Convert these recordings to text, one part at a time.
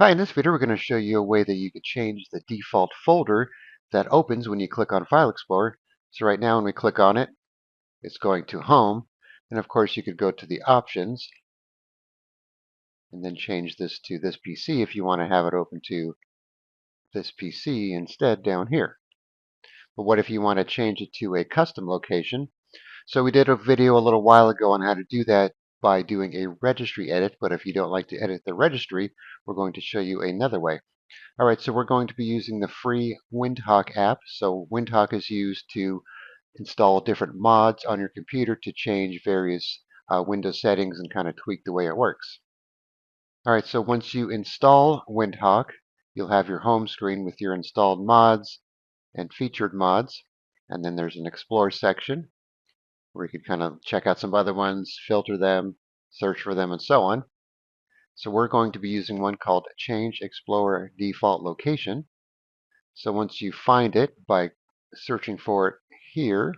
Hi, in this video we're going to show you a way that you could change the default folder that opens when you click on File Explorer. So right now when we click on it, it's going to Home. And of course you could go to the Options and then change this to this PC if you want to have it open to this PC instead down here. But what if you want to change it to a custom location? So we did a video a little while ago on how to do that by doing a registry edit, but if you don't like to edit the registry, we're going to show you another way. All right, so we're going to be using the free Windhawk app. So Windhawk is used to install different mods on your computer to change various Windows settings and kind of tweak the way it works. All right, so once you install Windhawk, you'll have your home screen with your installed mods and featured mods. And then there's an Explore section where you can kind of check out some other ones, filter them, search for them, and so on. So we're going to be using one called Change Explorer Default Location. So once you find it by searching for it here,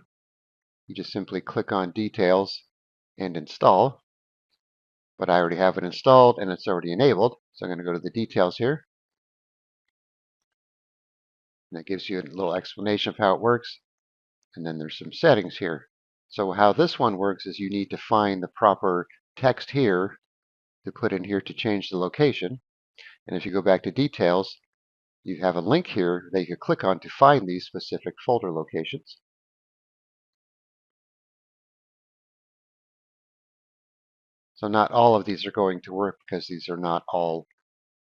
you just simply click on Details and Install. But I already have it installed and it's already enabled. So I'm going to go to the details here. And it gives you a little explanation of how it works. And then there's some settings here. So how this one works is you need to find the proper text here to put in here to change the location. And if you go back to details, you have a link here that you can click on to find these specific folder locations. So not all of these are going to work because these are not all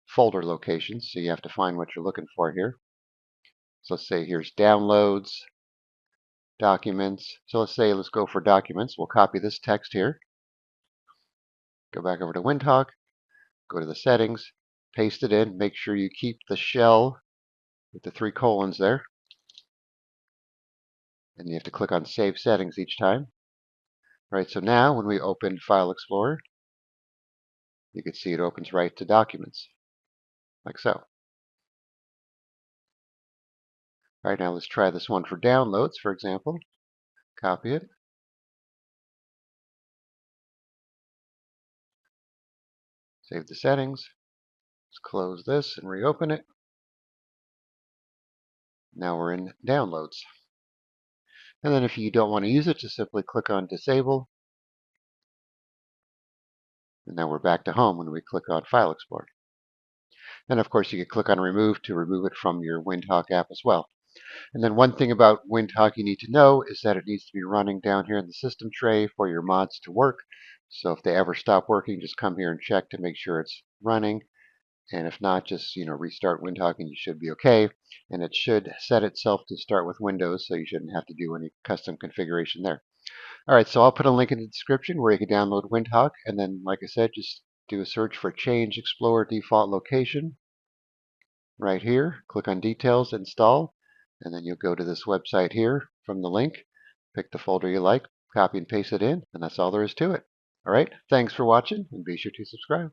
folder locations. So you have to find what you're looking for here. So let's say here's downloads, documents. So let's go for documents. We'll copy this text here. Go back over to Windhawk, go to the settings, paste it in. Make sure you keep the shell with the 3 colons there. And you have to click on Save Settings each time. All right, so now when we open File Explorer, you can see it opens right to Documents, like so. All right, now let's try this one for downloads, for example. Copy it. Save the settings. Let's close this and reopen it. Now we're in Downloads. And then if you don't want to use it, just simply click on Disable. And now we're back to home when we click on File Explorer. And of course, you can click on Remove to remove it from your Windhawk app as well. And then one thing about Windhawk you need to know is that it needs to be running down here in the system tray for your mods to work. So if they ever stop working, just come here and check to make sure it's running. And if not, just restart Windhawk and you should be okay. And it should set itself to start with Windows, so you shouldn't have to do any custom configuration there. All right, so I'll put a link in the description where you can download Windhawk, and then, like I said, just do a search for Change Explorer Default Location right here. Click on Details, Install, and then you'll go to this website here from the link. Pick the folder you like, copy and paste it in, and that's all there is to it. All right, thanks for watching, and be sure to subscribe.